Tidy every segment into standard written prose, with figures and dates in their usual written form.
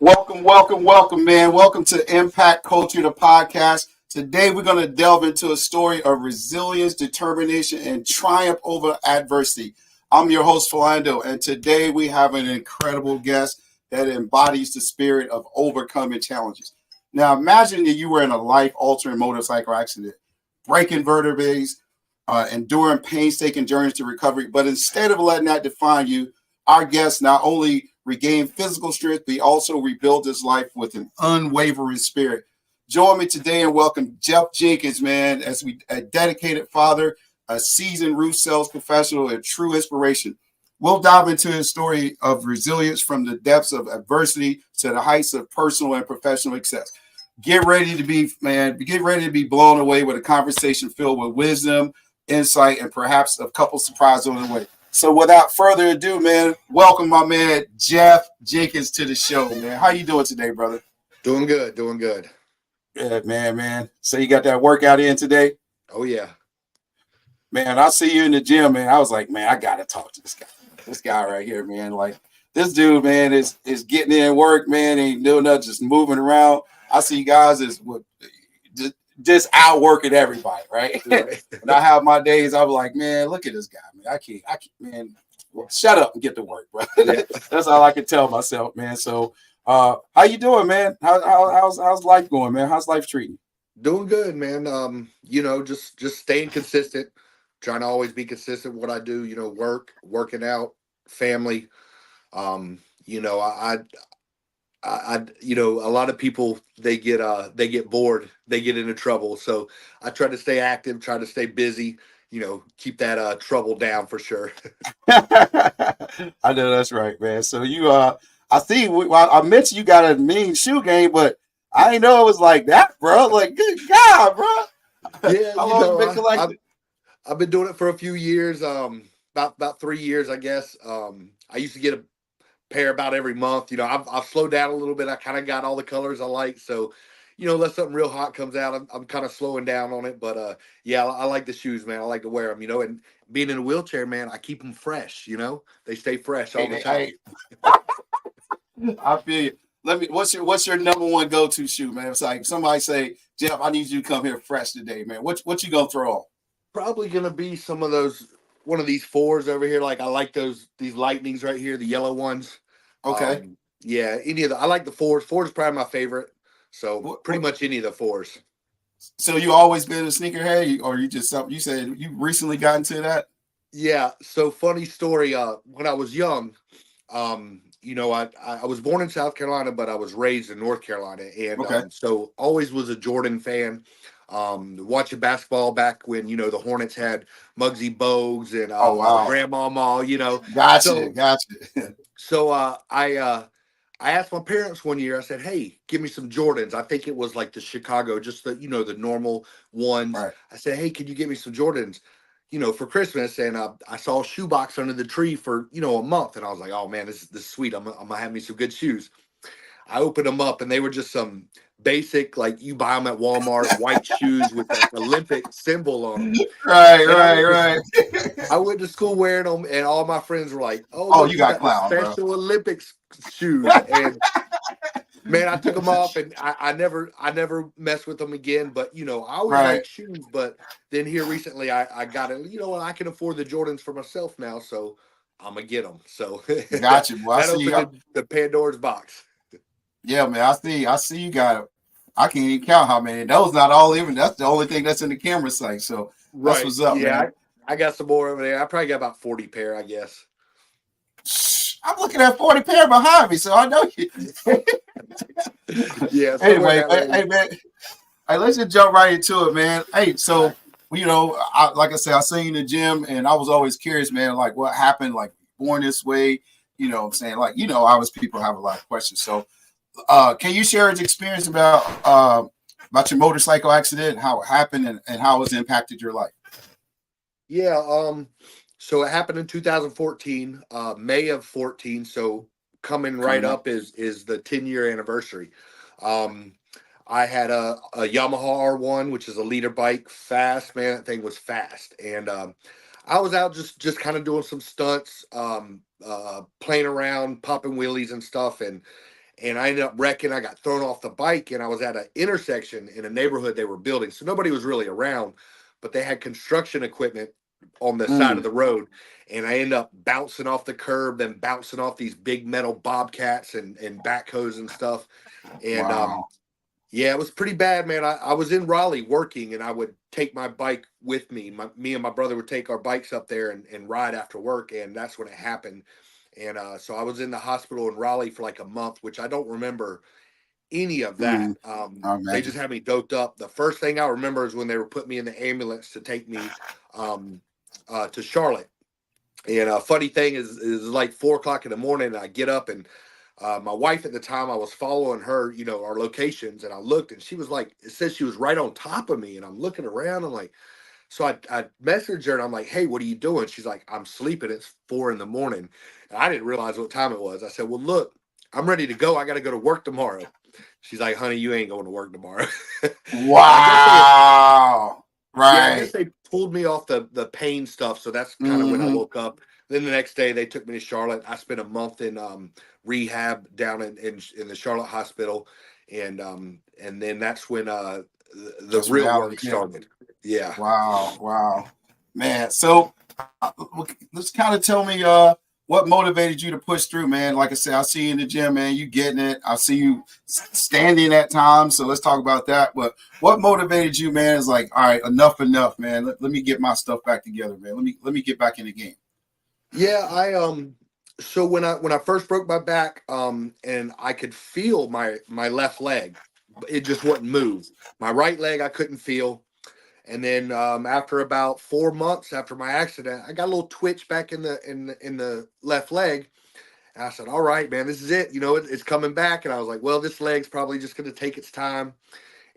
Welcome, man. Welcome to Impact Culture, the podcast. Today, we're going to delve into a story of resilience, determination, and triumph over adversity. I'm your host, Philando, and today we have an incredible guest that embodies the spirit of overcoming challenges. Now, imagine that you were in a life-altering motorcycle accident, breaking vertebrae, enduring painstaking journeys to recovery, but instead of letting that define you, our guest not only regained physical strength, but he also rebuilt his life with an unwavering spirit. Join me today and welcome Jeff Jenkins, man, a dedicated father, a seasoned roof sales professional, and true inspiration. We'll dive into his story of resilience from the depths of adversity to the heights of personal and professional success. Get ready to be blown away with a conversation filled with wisdom, insight, and perhaps a couple surprises on the way. So without further ado, man, welcome my man Jeff Jenkins to the show, man. How you doing today, brother? Doing good, doing good. Good, man. So you got that workout in today? Oh yeah. Man, I see you in the gym, man. I was like, man, I gotta talk to this guy. This guy right here, man. Like this dude, man, is getting in work, man. Ain't doing nothing, just moving around. I see you guys just outworking everybody, right? When I have my days, I'm like, man, look at this guy, man. I can't, man. Well, shut up and get to work, bro. Yeah. That's all I can tell myself, man. So, how you doing, man? How's life going, man? How's life treating? Doing good, man. Just staying consistent, trying to always be consistent with what I do, working out, family. Um, you know, a lot of people they get bored, they get into trouble. So I try to stay active, try to stay busy, keep that trouble down for sure. I know that's right, man. So I see. I mentioned you got a mean shoe game, but I didn't know it was like that, bro. Like, good God, bro. Yeah, How long you been collecting? I've been doing it for a few years, about 3 years, I guess. I used to get a pair about every month. I've slowed down a little bit. I kind of got all the colors I like. So, unless something real hot comes out, I'm kind of slowing down on it. But yeah, I like the shoes, man. I like to wear them. And being in a wheelchair, man, I keep them fresh. They stay fresh all the time. I feel you. What's your number one go to shoe, man? It's like somebody say, Jeff, I need you to come here fresh today, man. What you gonna throw on? Probably gonna be one of these fours over here. Like I like these lightnings right here, the yellow ones. Okay. Yeah, I like the fours. Fours is probably my favorite. So pretty much any of the fours. So you always been a sneakerhead, or you just something? You said you recently got into that? Yeah. So funny story. When I was young, I was born in South Carolina, but I was raised in North Carolina, and Okay. So always was a Jordan fan. Watching basketball back when the Hornets had Muggsy Bogues and Oh wow. Grandmama. Gotcha. So I asked my parents one year. I said, "Hey, give me some Jordans." I think it was like the Chicago, just the normal ones. Right. I said, "Hey, can you get me some Jordans?" For Christmas, and I saw a shoebox under the tree for a month, and I was like, "Oh man, this is sweet. I'm gonna have me some good shoes." I opened them up, and they were just some basic, like you buy them at Walmart, white shoes with the Olympic symbol on them. Right. I went to school wearing them, and all my friends were like, "Oh, Oh, look, you you got got the clown, bro. Special Olympics shoes." And man, I took them off, and I never messed with them again. But I always Right. liked shoes. But then here recently, I got it. I can afford the Jordans for myself now, so I'm gonna get them. So Gotcha. Well, I that see. opened the Pandora's box. Yeah, man. I see. You got it. I can't even count how many. Those not all even. That's the only thing that's in the camera site. So that's Right? what's up, Yeah, man. I got some more over there. I probably got about 40 pair, I guess. I'm looking at 40 pair behind me, so I know you. Yeah. Anyway, hey man, hey, let's just jump right into it, man. Hey, so like I said, I seen you in the gym, and I was always curious, man, like what happened, like born this way. What I'm saying, like always people have a lot of questions. So, can you share your experience about your motorcycle accident, how it happened, and how it's impacted your life? Yeah. So it happened in 2014, May of 14. So coming right Coming up. up is the 10-year anniversary. Um, I had a Yamaha R1, which is a leader bike, fast, man. That thing was fast. And I was out just kind of doing some stunts, playing around, popping wheelies and stuff. and I ended up wrecking. I got thrown off the bike, and I was at an intersection in a neighborhood they were building, so nobody was really around, but they had construction equipment on the side of Mm. the road, and I ended up bouncing off the curb, then bouncing off these big metal bobcats and backhoes and stuff, and Wow. yeah, it was pretty bad, man. I was in Raleigh working, and I would take my bike with me. Me and my brother would take our bikes up there and ride after work, and that's when it happened. And so I was in the hospital in Raleigh for like a month, which I don't remember any of that. Mm. I They just imagine. had me doped up. The first thing I remember is when they were putting me in the ambulance to take me um, to Charlotte. And funny thing is like 4 o'clock in the morning, and I get up, and my wife at the time, I was following her, our locations, and I looked, and she was like, it says she was right on top of me, and I'm looking around, I'm like, so I messaged her, and I'm like, hey, what are you doing? She's like, I'm sleeping. It's 4 a.m. And I didn't realize what time it was. I said, well, look, I'm ready to go. I got to go to work tomorrow. She's like, honey, you ain't going to work tomorrow. I guess Wow. yeah, I guess Right. they pulled me off the pain stuff. So that's kind of when I Hmm. woke up. Then the next day they took me to Charlotte. I spent a month in rehab down in the Charlotte hospital, and then that's when the That's real reality work hit. started. Yeah. Wow. Wow. Man. So let's kind of tell me what motivated you to push through, man. Like I said, I see you in the gym, man. You getting it. I see you standing at times. So let's talk about that. But what motivated you, man, is like, all right, enough, man. Let me get my stuff back together, man. Let me get back in the game. Yeah, so when I first broke my back, and I could feel my left leg, it just wouldn't move. My right leg I couldn't feel. And then after about 4 months after my accident, I got a little twitch back in the left leg. And I said, "All right, man, this is it. It's coming back." And I was like, "Well, this leg's probably just going to take its time."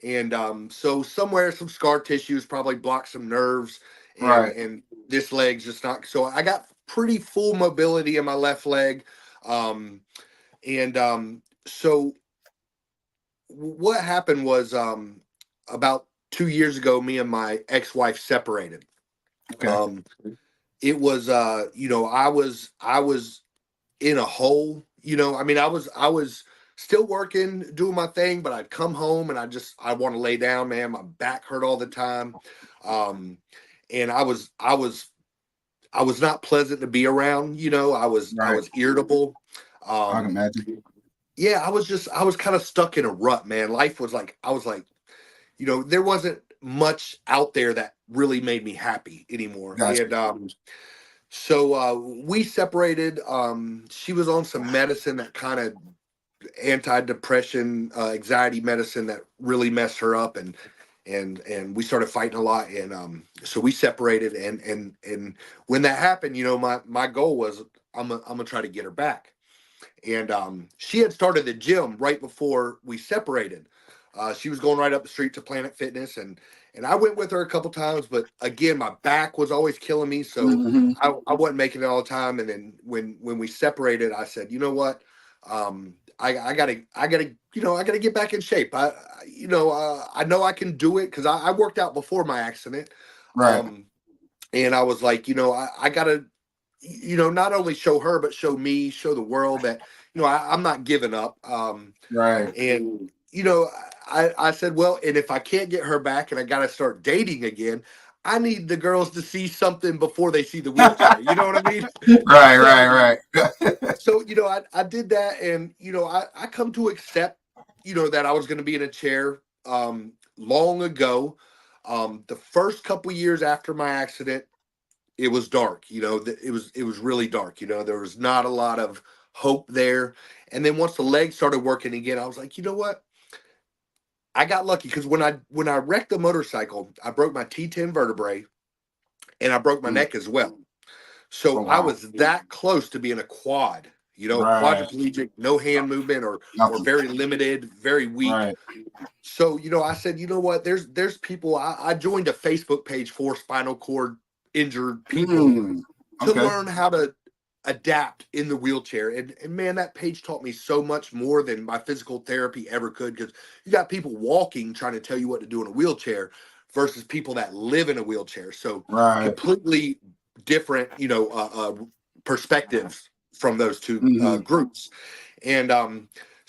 And so somewhere some scar tissues probably blocked some nerves, and Right. and this leg's just not. So I got pretty full mobility in my left leg, um, and so what happened was about 2 years ago, me and my ex-wife separated. Okay. Um, it was I was in a hole. I mean, I was still working, doing my thing, but I'd come home and I want to lay down, man. My back hurt all the time. Um, and I was not pleasant to be around. I Right. was irritable. I can Um, imagine. yeah, I was kind of stuck in a rut, man. Life was like, I was like, there wasn't much out there that really made me happy anymore. Gotcha. And so we separated. She was on some medicine that kind of anti-depression, anxiety medicine that really messed her up, and we started fighting a lot, and so we separated, and when that happened, my goal was I'm gonna try to get her back. And she had started the gym right before we separated. She was going right up the street to Planet Fitness, and I went with her a couple times, but again, my back was always killing me, so Hmm. I wasn't making it all the time. And then when we separated, I said, you know what, I gotta get back in shape. I know I can do it because I worked out before my accident, Right. um, and I was like, I gotta not only show her, but show me, show the world that, I'm not giving up. Right. And, I said, well, and if I can't get her back and I got to start dating again, I need the girls to see something before they see the wheelchair. You know what I mean? Right. So, Right. so, I did that, and, I come to accept, that I was going to be in a chair, long ago. The first couple years after my accident, it was dark. It was really dark. There was not a lot of hope there. And then once the legs started working again, I was like, you know what? I got lucky because when I wrecked the motorcycle, I broke my T10 vertebrae and I broke my Mm. neck as well. Oh So I wow. was that close to being a quad. Right. Quadriplegic, no hand movement, or Nothing. very limited, very weak. Right. So, I said, you know what? There's people. I joined a Facebook page for spinal cord injured people Mm. to Okay. learn how to adapt in the wheelchair. And man, that page taught me so much more than my physical therapy ever could, because you got people walking trying to tell you what to do in a wheelchair versus people that live in a wheelchair. So Right. completely different, perspectives from those two Hmm. groups. And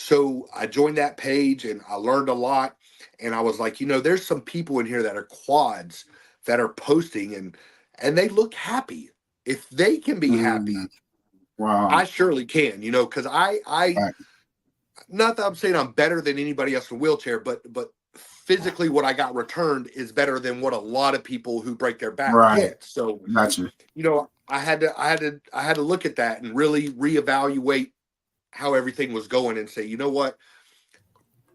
So I joined that page and I learned a lot. And I was like, there's some people in here that are quads that are posting and they look happy. If they can be Mm, happy, wow. I surely can, because I Right. not that I'm saying I'm better than anybody else in a wheelchair, but physically what I got returned is better than what a lot of people who break their back Right. get. So, Gotcha. I had to look at that and really reevaluate how everything was going and say, you know what?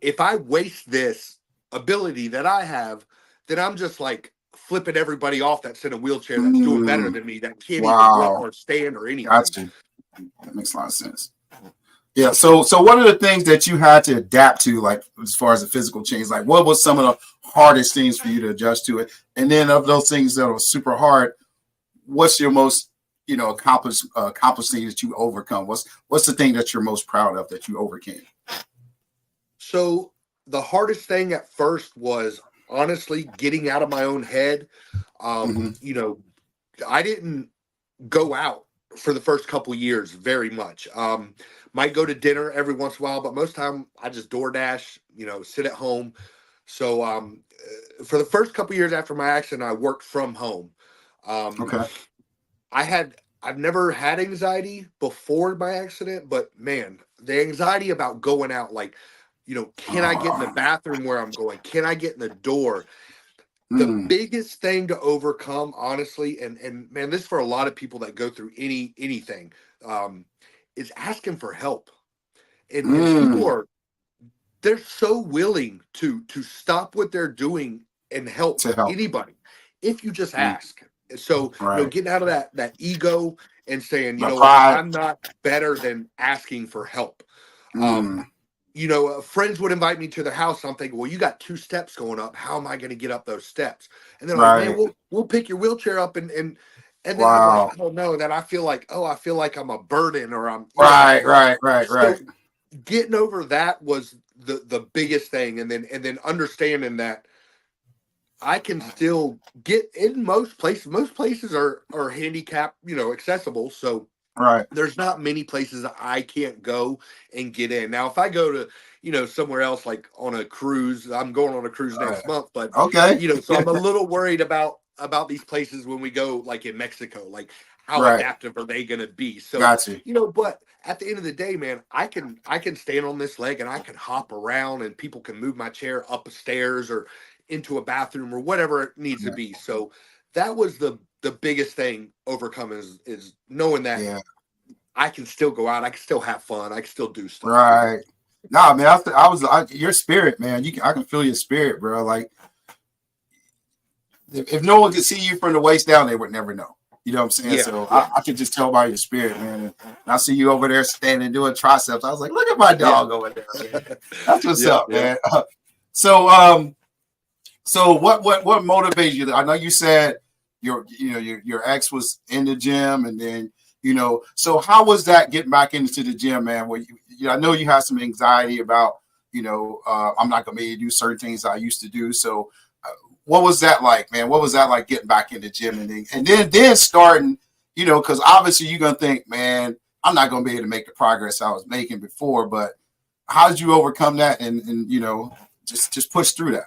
If I waste this ability that I have, then I'm just like flipping everybody off that's in a wheelchair that's doing better Mm, than me, that can't even walk wow. or stand or anything. Gotcha. That makes a lot of sense. Yeah. So what are the things that you had to adapt to, like as far as the physical change? Like, what was some of the hardest things for you to adjust to it? And then of those things that were super hard, what's your most accomplished thing that you overcome? What's the thing that you're most proud of that you overcame? So the hardest thing at first was honestly getting out of my own head. Mm-hmm. I didn't go out for the first couple years very much. Might go to dinner every once in a while, but most time I just DoorDash, sit at home. So for the first couple years after my accident, I worked from home. Um, Okay. I've never had anxiety before my accident, but man, the anxiety about going out, like, can I get in the Oh, bathroom where I'm going? Can I get in the door? The mm, biggest thing to overcome, honestly, and man, this is for a lot of people that go through anything, um, is asking for help. And people mm, are they're so willing to stop what they're doing and help to help. anybody if you just Mm, ask. So, right. getting out of that ego and saying, The what, pride. I'm not better than asking for help. Mm, Um, friends would invite me to their house. I'm thinking, well, you got 2 steps going up. How am I going to get up those steps? And they're like, man, right. we'll pick your wheelchair up and then I'm like, Wow. oh no, that I feel like I'm a burden or I'm, Right. Right. Right. Right. so getting over that was the biggest thing, and then understanding that I can still get in most places. Most places are handicap, accessible. So Right. there's not many places that I can't go and get in. Now, if I go to, somewhere else, like on a cruise, I'm going on a cruise Right. next month, but Okay. so I'm a little worried about these places when we go, like in Mexico, like how Right. adaptive are they going to be? So, Got you. but at the end of the day, man, I can stand on this leg and I can hop around and people can move my chair up a stairs or into a bathroom or whatever it needs to Yeah. be. So that was the biggest thing overcoming is knowing that Yeah. I can still go out. I can still have fun. I can still do stuff. Right. Nah, man. Your spirit, man. I can feel your spirit, bro. Like if no one could see you from the waist down, they would never know. You know what I'm saying? Yeah, So yeah, I can just tell by your spirit, man. And I see you over there standing doing triceps. I was like, look at my yeah, dog over there, man. That's what's yep, up, yep. man. So what motivates you? I know you said your ex was in the gym, and then So how was that getting back into the gym, man? Where I know you had some anxiety about I'm not gonna be able to do certain things I used to do. So what was that like, man? What was that like getting back in the gym and then starting, because obviously you're gonna think, man, I'm not gonna be able to make the progress I was making before. But how did you overcome that and just push through that?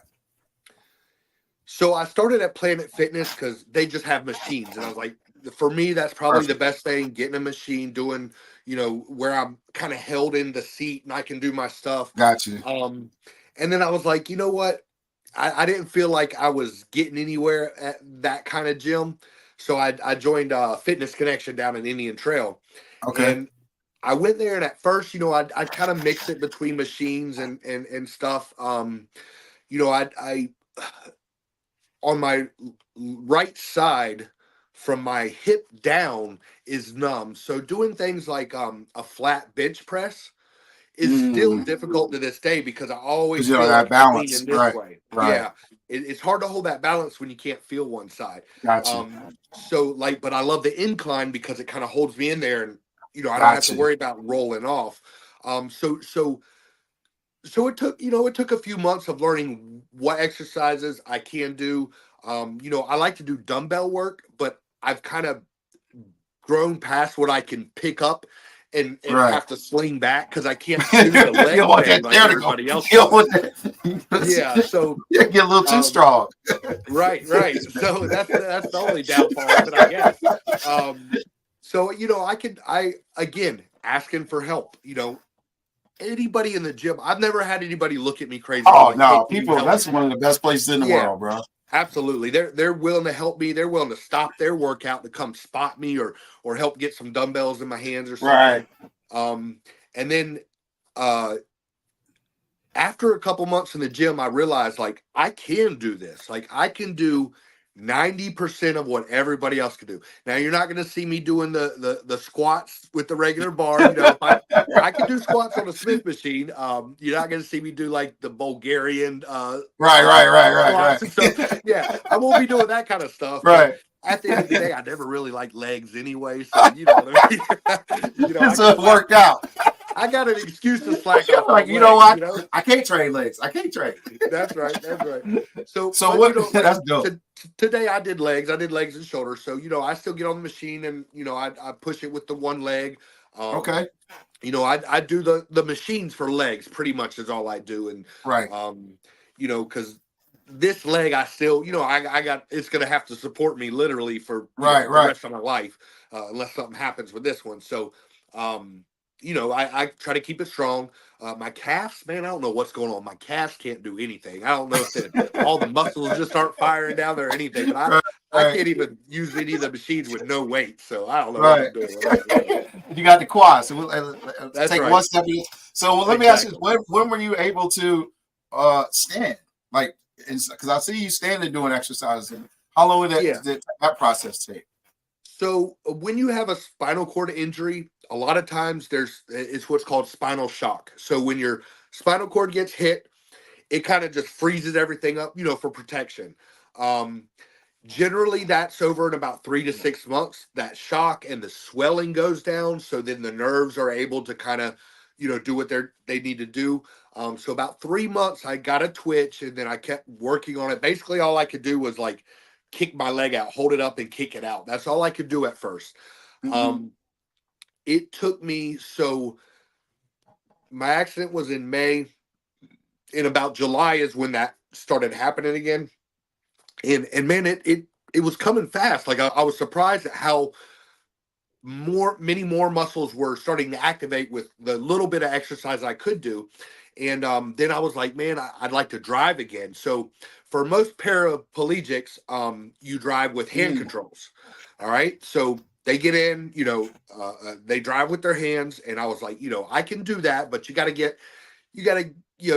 So I started at Planet Fitness because they just have machines, and I was like, for me, that's probably the Perfect. best thing. Getting a machine, doing, where I'm kind of held in the seat and I can do my stuff. Got you. Um, and then I was like, you know what? I didn't feel like I was getting anywhere at that kind of gym, so I joined Fitness Connection down in Indian Trail, Okay. and I went there. And at first, I'd kind of mix it between machines and stuff. I on my right side from my hip down is numb. So doing things like a flat bench press is still Mm. difficult to this day because I always Because feel that like I'm balance. leaning this Right. way. Right. Yeah. It's hard to hold that balance when you can't feel one side. Got you. So like, but I love the incline because it kind of holds me in there and, I don't have Got to you. worry about rolling off. So it took a few months of learning what exercises I can do. I like to do dumbbell work, but I've kind of grown past what I can pick up and Right. have to sling back because I can't do the You leg don't want bang that like there to go. everybody else You don't want does. Yeah, that. so You get a little too um, strong. right. So that's the only downfall of it, I guess. Um, so I again asking for help. Anybody in the gym. I've never had anybody look at me crazy. They're Oh like, "Hey, no, can you people, help that's me?" one of the best places in the Yeah, world, bro. absolutely. They're willing to help me. They're willing to stop their workout to come spot me or help get some dumbbells in my hands or Right. something. Um, and then uh, after a couple months in the gym, I realized like I can do this. Like I can do 90% of what everybody else can do. Now you're not going to see me doing the squats with the regular bar. If I can do squats on a Smith machine, you're not going to see me do like the Bulgarian Right. squats and stuff. Yeah, I won't be doing that kind of stuff. But Right. at the end of the day, I never really liked legs anyway. So you know what I mean. I So can it worked out. I got an excuse to slack off Like, on you know legs. what? I can't train legs. I can't train. That's right. That's right. So, So but what? like That's dope. today I did legs. I did legs and shoulders. So, I still get on the machine and I push it with the one leg. Um, Okay. I do the machines for legs pretty much is all I do. And Right. because this leg I still, I got it's gonna have to support me literally for the Right. rest of my life, unless something happens with this one. So um, I try to keep it strong. My calves, man, I don't know what's going on. My calves can't do anything. I don't know if all the muscles just aren't firing down there or anything, but Right. I Right. can't even use any of the machines with no weight. So I don't know what Right. I'm doing with that. Yeah. You got the quad. So let's That's take right. one step. So let me ask you, Exactly. when were you able to stand? Like, because I see you standing doing exercises. How long Yeah. did that process take? So when you have a spinal cord injury, a lot of times it's what's called spinal shock. So when your spinal cord gets hit, it kind of just freezes everything up, for protection. Um, Generally, that's over in about 3 to 6 months. That shock and the swelling goes down, so then the nerves are able to kind of, do what they need to do. So about 3 months, I got a twitch, and then I kept working on it. Basically, all I could do was like kick my leg out, hold it up, and kick it out. That's all I could do at first. Mm-hmm. Um, it took me so my accident was in May. In about July is when that started happening again. And man, it was coming fast. Like I was surprised at how many more muscles were starting to activate with the little bit of exercise I could do. And then I was like, man, I'd like to drive again. So for most paraplegics, you drive with hand Mm. controls. All right. So they get in, they drive with their hands. And I was like, I can do that, but you got to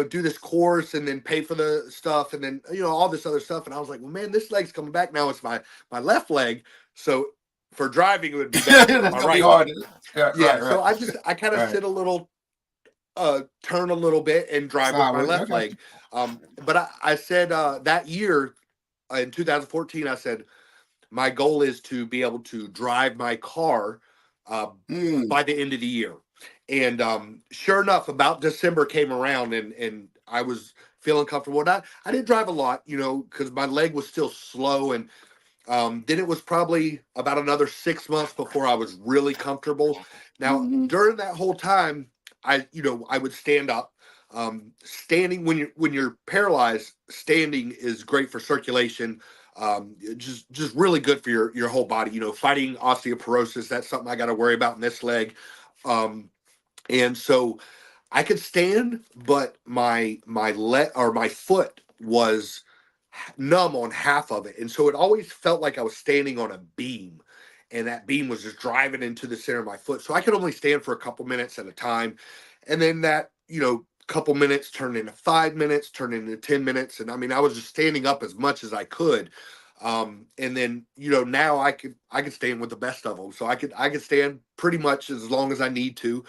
do this course and then pay for the stuff and then all this other stuff. And I was like, well, man, this leg's coming back now. It's my left leg, so for driving it would be better with That's my gonna be right hard. leg. Yeah, Yeah, right. so I kind of Right. sit a little, turn a little bit and drive with my Sideways. left Okay. leg. But I said that year in 2014, I said my goal is to be able to drive my car uh, Mm. by the end of the year. And sure enough, about December came around and I was feeling comfortable. And I didn't drive a lot, because my leg was still slow. And then it was probably about another 6 months before I was really comfortable. Now, Mm-hmm. during that whole time, I would stand up. Standing when you're paralyzed, standing is great for circulation. Just really good for your whole body. Fighting osteoporosis, that's something I got to worry about in this leg. And so I could stand, but my leg or my foot was numb on half of it, and so it always felt like I was standing on a beam, and that beam was just driving into the center of my foot. So I could only stand for a couple minutes at a time, and then that couple minutes turned into 5 minutes, turned into 10 minutes, and I mean I was just standing up as much as I could. And then now I could stand with the best of them, so I could stand pretty much as long as I need to.